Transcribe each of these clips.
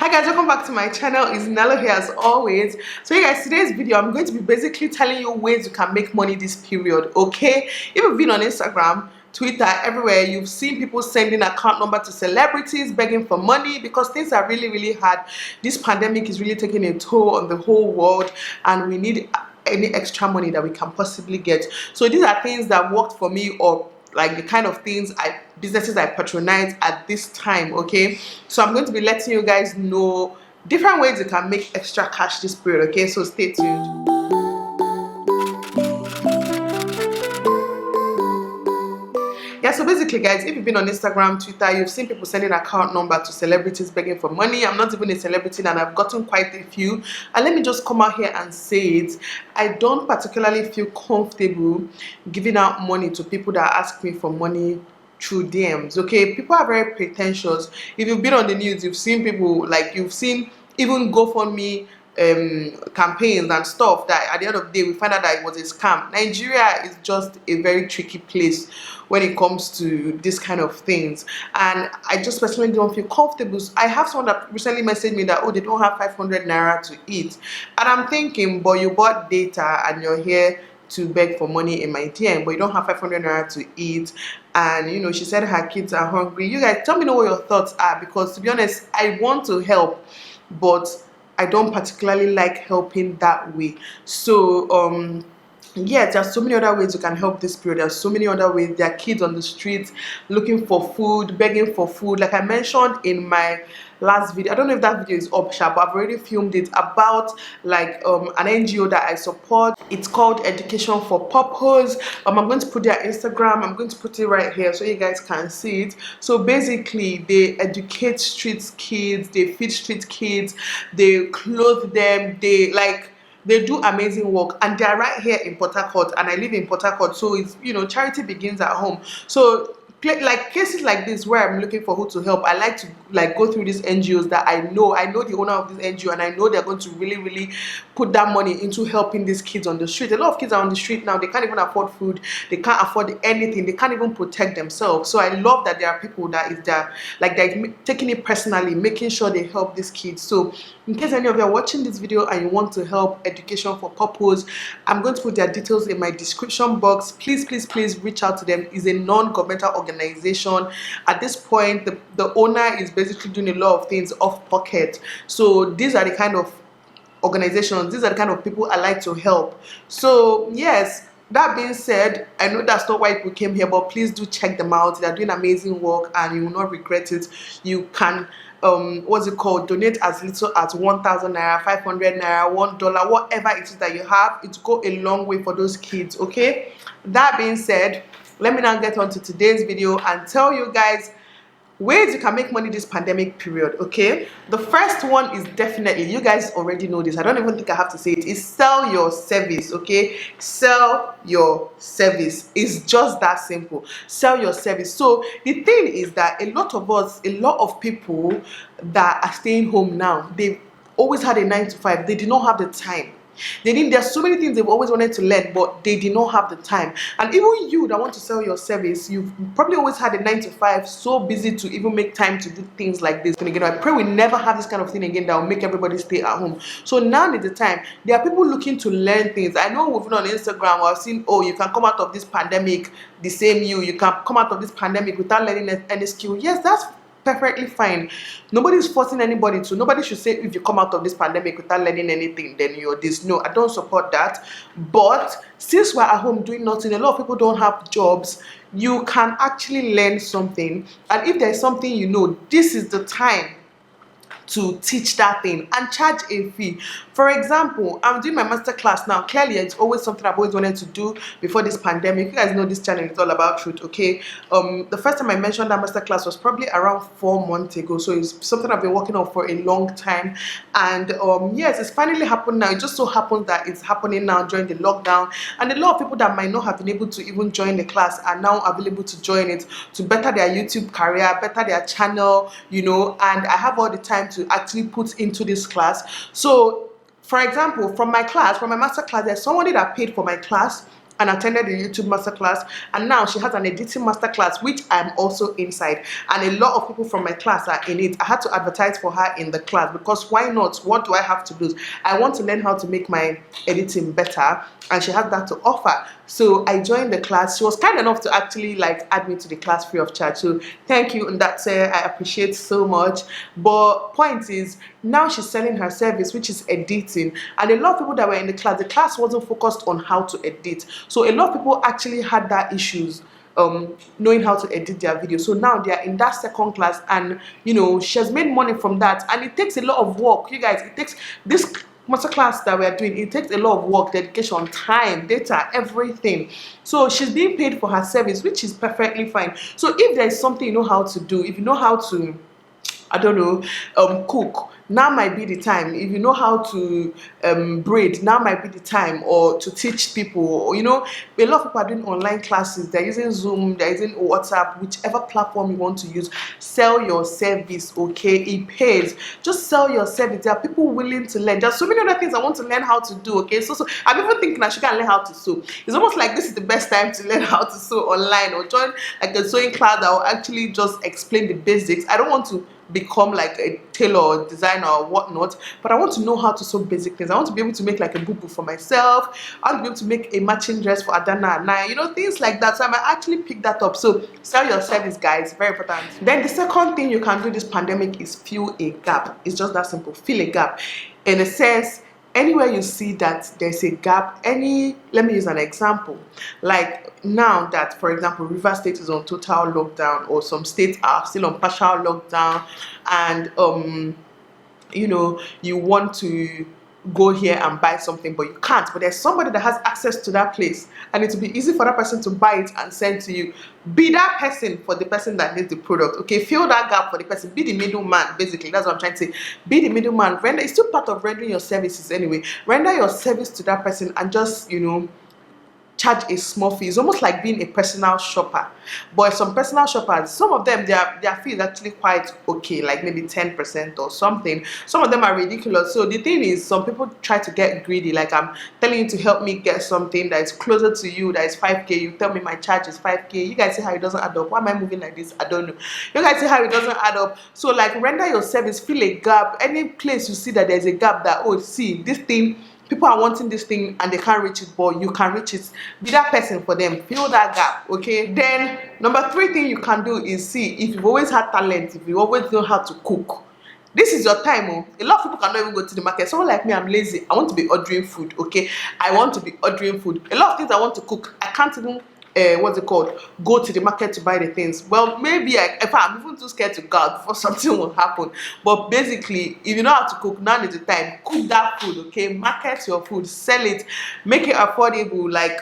Hi guys, welcome back to my channel. It's Nelo here as always. So you guys, today's video I'm going to be basically telling you ways you can make money this period. Okay, if you've been on Instagram, Twitter, everywhere, you've seen people sending account number to celebrities begging for money because things are really hard. This pandemic is really taking a toll on the whole world and we need any extra money that we can possibly get. So these are things that worked for me, or like the kind of things businesses I patronize at this time. Okay, so I'm going to be letting you guys know different ways you can make extra cash this period. Okay, so stay tuned. Yeah, so basically guys, if you've been on Instagram, Twitter, you've seen people sending account number to celebrities begging for money. I'm not even a celebrity and I've gotten quite a few, and let me just come out here and say it, I don't particularly feel comfortable giving out money to people that ask me for money through DMs. Okay, people are very pretentious. If you've been on the news, you've seen people, like you've seen even GoFundMe campaigns and stuff that at the end of the day we find out that it was a scam. Nigeria is just a very tricky place when it comes to this kind of things, and I just personally don't feel comfortable. I have someone that recently messaged me that, oh, they don't have 500 naira to eat, and I'm thinking, but you bought data and you're here to beg for money in my DM, but you don't have 500 naira to eat. And you know, she said her kids are hungry. You guys, tell me know what your thoughts are, because to be honest, I want to help, but I don't particularly like helping that way. So yeah, there's so many other ways you can help this period. There's so many other ways. There are kids on the streets looking for food, begging for food. Like I mentioned in my last video, I don't know if that video is up, but I've already filmed it, about like an NGO that I support. It's called Education for Purpose. I'm going to put their Instagram, I'm going to put it right here so you guys can see it. So basically they educate street kids, they feed street kids, they clothe them, they do amazing work, and they're right here in Port Harcourt, and I live in Port Harcourt, so it's, you know, charity begins at home. So like cases like this where I'm looking for who to help, I like to like go through these NGOs that I know the owner of this NGO, and I know they're going to really put that money into helping these kids on the street. A lot of kids are on the street now, they can't even afford food, they can't afford anything, they can't even protect themselves. So I love that there are people that is there, like they're taking it personally, making sure they help these kids. So in case any of you are watching this video and you want to help Education for Purpose, I'm going to put their details in my description box. Please reach out to them. It's a non-governmental organization. At this point, the owner is basically doing a lot of things off pocket. So these are the kind of organizations, these are the kind of people I like to help. So yes, that being said, I know that's not why we came here, but please do check them out. They're doing amazing work and you will not regret it. You can what's it called, donate as little as 1,000 naira, 500 naira, $1, whatever it is that you have. It go a long way for those kids. Okay, that being said, let me now get on to today's video and tell you guys ways you can make money this pandemic period. Okay, the first one is definitely, you guys already know this, I don't even think I have to say it, is sell your service. Okay, sell your service. It's just that simple. Sell your service. So the thing is that a lot of people that are staying home now, they've always had a 9 to 5. They did not have the time. There's so many things they've always wanted to learn, but they did not have the time. And even you that want to sell your service, you've probably always had a 9 to 5, so busy to even make time to do things like this. And again, I pray we never have this kind of thing again that will make everybody stay at home. So now is the time. There are people looking to learn things. I know we've been on Instagram, I've seen, oh, you can come out of this pandemic the same you can come out of this pandemic without learning any skill. Yes, that's perfectly fine. Nobody's forcing anybody to. Nobody should say if you come out of this pandemic without learning anything, then you're this. No, I don't support that. But since we're at home doing nothing, a lot of people don't have jobs, you can actually learn something. And if there's something you know, this is the time to teach that thing and charge a fee. For example, I'm doing my master class now. Clearly, it's always something I've always wanted to do before this pandemic. You guys know this channel is all about truth. Okay, the first time I mentioned that master class was probably around 4 months ago, so it's something I've been working on for a long time. And yes, it's finally happened now. It just so happens that it's happening now during the lockdown, and a lot of people that might not have been able to even join the class are now available to join it, to better their YouTube career, better their channel, you know. And I have all the time to actually put into this class. So for example, from my master class, there's somebody that paid for my class, and attended the YouTube masterclass, and now she has an editing masterclass, which I'm also inside, and a lot of people from my class are in it. I had to advertise for her in the class because why not? What do I have to lose? I want to learn how to make my editing better, and she has that to offer. So I joined the class. She was kind enough to actually like add me to the class free of charge. So thank you, and that's I appreciate so much. But point is, now she's selling her service, which is editing, and a lot of people that were in the class wasn't focused on how to edit. So a lot of people actually had that issues knowing how to edit their video. So now they are in that second class, and you know, she has made money from that, and it takes a lot of work, you guys. It takes this masterclass that we are doing, it takes a lot of work, dedication, time, data, everything. So she's being paid for her service, which is perfectly fine. So if there is something you know how to do, if you know how to, I don't know, cook, now might be the time. If you know how to braid, now might be the time, or to teach people. Or, you know, a lot of people are doing online classes. They're using Zoom, they're using WhatsApp, whichever platform you want to use. Sell your service, okay? It pays. Just sell your service. There are people willing to learn. There's so many other things I want to learn how to do, okay? So I'm even thinking I should go and learn how to sew. It's almost like this is the best time to learn how to sew online, or join like a sewing class that will actually just explain the basics. I don't want to become like a tailor or designer or whatnot, but I want to know how to sew basic things. I want to be able to make like a boo-boo for myself. I want to be able to make a matching dress for Adana and I, you know, things like that. So I might actually pick that up. So sell your service, guys, very important. Then the second thing you can do this pandemic is fill a gap. It's just that simple. Fill a gap. In a sense, anywhere you see that there's a gap, let me use an example. Like now that, for example, River State is on total lockdown, or some states are still on partial lockdown, and you know, you want to go here and buy something but you can't, but there's somebody that has access to that place, and it will be easy for that person to buy it and send to you. Be that person for the person that needs the product, okay? Fill that gap for the person. Be the middleman, basically. That's what I'm trying to say. Be the middleman. Render, it's still part of rendering your services anyway. Render your service to that person and just, you know, charge a small fee. It's almost like being a personal shopper. But some personal shoppers, some of them, their fee is actually quite okay, like maybe 10% or something. Some of them are ridiculous. So the thing is, some people try to get greedy. Like, I'm telling you to help me get something that is closer to you, that is 5k. You tell me my charge is 5k. You guys see how it doesn't add up. Why am I moving like this? I don't know. You guys see how it doesn't add up. So like, render your service, fill a gap. Any place you see that there's a gap, that, oh, see, this thing, people are wanting this thing and they can't reach it, but you can reach it. Be that person for them. Fill that gap, okay? Then number 3 thing you can do is see if you've always had talent, if you always know how to cook. This is your time. Oh. A lot of people cannot even go to the market. Someone like me, I'm lazy. I want to be ordering food, okay? I want to be ordering food. A lot of things I want to cook, I can't even what's it called, go to the market to buy the things. Well, maybe if I'm even too scared to go out before something will happen. But basically, if you know how to cook, now is the time. Cook that food, okay? Market your food, sell it, make it affordable. Like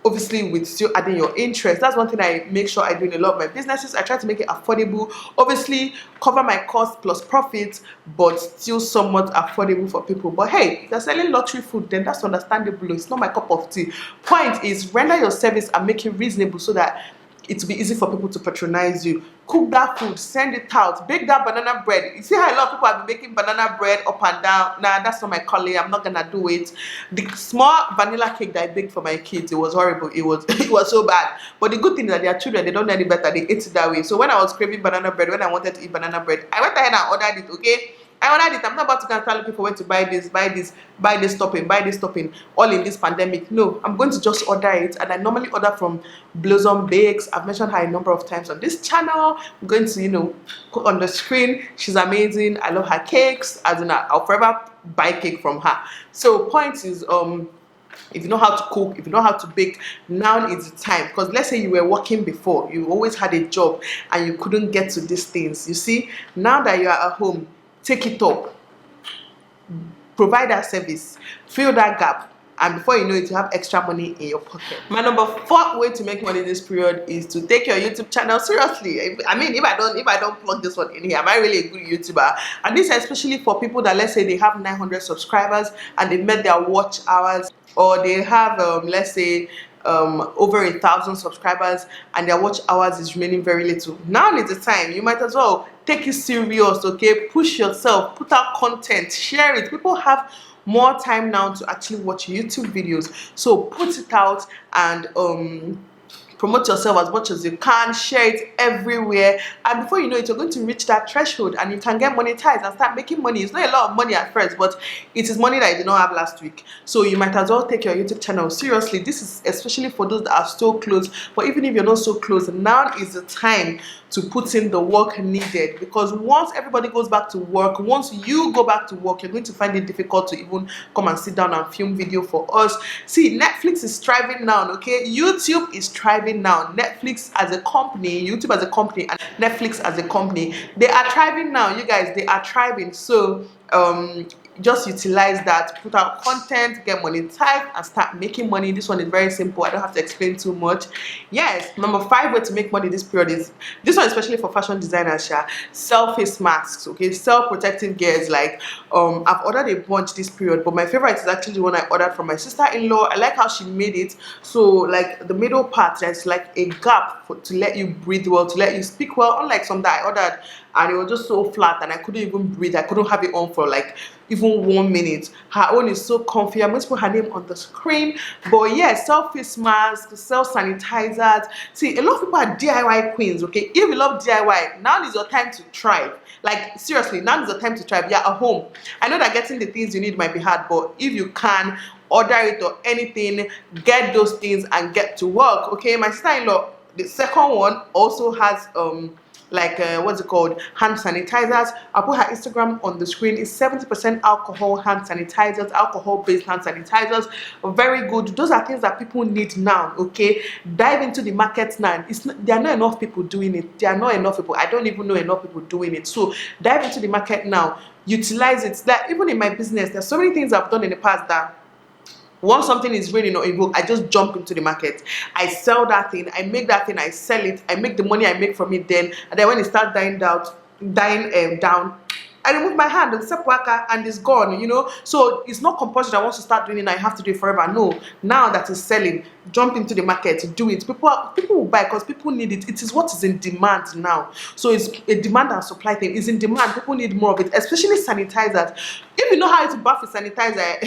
obviously with still adding your interest. That's one thing I make sure I do in a lot of my businesses. I try to make it affordable, obviously cover my cost plus profits, but still somewhat affordable for people. But hey, if you're selling lottery food, then that's understandable. It's not my cup of tea. Point is, render your service and make it reasonable so that it will be easy for people to patronize you. Cook that food, send it out, bake that banana bread. You see how a lot of people have been making banana bread up and down. Nah, that's not my calling. I'm not gonna do it. The small vanilla cake that I baked for my kids, it was horrible. It was so bad. But the good thing is that their children, they don't know any better. They ate it that way. So when I was craving banana bread, when I wanted to eat banana bread, I went ahead and ordered it, okay? I ordered it. I'm not about to go and tell looking for where to buy this topping, all in this pandemic. No, I'm going to just order it. And I normally order from Blossom Bakes. I've mentioned her a number of times on this channel. I'm going to, you know, put on the screen. She's amazing. I love her cakes. As in, I'll forever buy cake from her. So point is, if you know how to cook, if you know how to bake, now is the time. Because let's say you were working before, you always had a job and you couldn't get to these things. You see, now that you are at home, take it up, provide that service, fill that gap, and before you know it, you have extra money in your pocket. My number 4 way to make money this period is to take your YouTube channel seriously. I mean, if I don't plug this one in here, am I really a good YouTuber? And this is especially for people that, let's say they have 900 subscribers and they met their watch hours, or they have let's say over 1,000 subscribers and their watch hours is remaining very little. Now is the time. You might as well take it serious, okay? Push yourself, put out content, share it. People have more time now to actually watch YouTube videos, so put it out and promote yourself as much as you can, share it everywhere, and before you know it, you're going to reach that threshold and you can get monetized and start making money. It's not a lot of money at first, but it is money that you did not have last week, so you might as well take your YouTube channel seriously. This is especially for those that are still close, but even if you're not so close, now is the time to put in the work needed, because once everybody goes back to work, once you go back to work, you're going to find it difficult to even come and sit down and film video for us. See, Netflix is thriving now, okay? YouTube is thriving now. Netflix as a company, YouTube as a company, and Netflix as a company, they are thriving now, you guys. They are thriving. So just utilize that, put out content, get monetized, and start making money. This one is very simple. I don't have to explain too much. Yes, number 5 way to make money this period is this one, especially for fashion designers. Sell face masks, okay? Sell protective gears. Like I've ordered a bunch this period, but my favorite is actually the one I ordered from my sister-in-law. I like how she made it. So like the middle part, there's like a gap to let you breathe well, to let you speak well, unlike some that I ordered and it was just so flat and I couldn't even breathe. I couldn't have it on for like even 1 minute. Her own is so comfy. I'm going to put her name on the screen. But yeah, sell face masks, sell sanitizers. See, a lot of people are DIY queens, okay? If you love DIY, now is your time to thrive. Like seriously, now is the time to thrive. You're at home. I know that getting the things you need might be hard, but if you can order it or anything, get those things and get to work, okay? My sister-in-law, the second one, also has like what's it called, hand sanitizers. I'll put her Instagram on the screen. It's 70% alcohol hand sanitizers, alcohol based hand sanitizers. Very good. Those are things that people need now, okay? Dive into the market now. There are not enough people doing it. There are not enough people. I don't even know enough people doing it. So dive into the market now, utilize it. That even in my business, there's so many things I've done in the past that once something is really not in vogue, I just jump into the market. I sell that thing, I make that thing, I sell it, I make the money I make from it then, and then when it starts down, I remove my hand and step worker and it's gone, you know. So it's not compulsory that once you start doing it, I have to do it forever. No, now that it's selling, jump into the market, do it. People will buy because people need it. It is what is in demand now. So it's a demand and supply thing. It's in demand. People need more of it, especially sanitizers. If you know how to buff a sanitizer,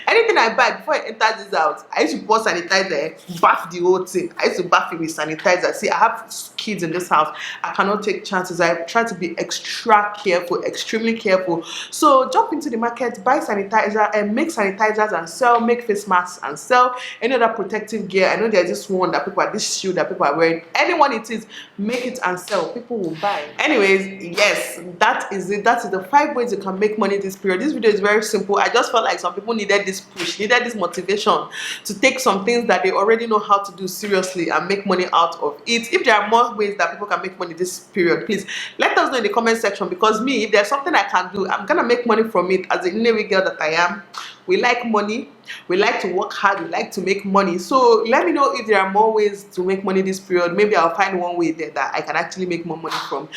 anything I buy before it enters this house, I used to pour sanitizer, buff the whole thing. I used to buff it with sanitizer. See, I have kids in this house. I cannot take chances. I try to be extra careful, extremely careful. So jump into the market, buy sanitizer and make sanitizers and sell, make face masks and sell, any other protective gear. I know there's this one that people are, this shoe that people are wearing. Anyone it is, make it and sell. People will buy. Anyways, yes, that is it. That is the 5 ways you can make money this period. This video is very simple. I just felt like some people needed this push, needed this motivation to take some things that they already know how to do seriously and make money out of it. If there are more ways that people can make money this period, please let us know in the comment section, because me, if there's something I can do, I'm gonna make money from it. As a Nelo girl that I am, we like money, we like to work hard, we like to make money. So let me know if there are more ways to make money this period. Maybe I'll find one way there that I can actually make more money from.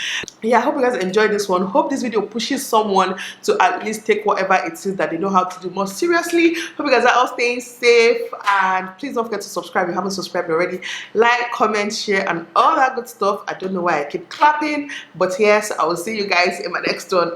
Yeah, I hope you guys enjoyed this one. Hope this video pushes someone to at least take whatever it is that they know how to do more seriously. Hope you guys are all staying safe, and please don't forget to subscribe if you haven't subscribed already. Like, comment, share, and all that good stuff. I don't know why I keep clapping, but yes, I will see you guys in my next one.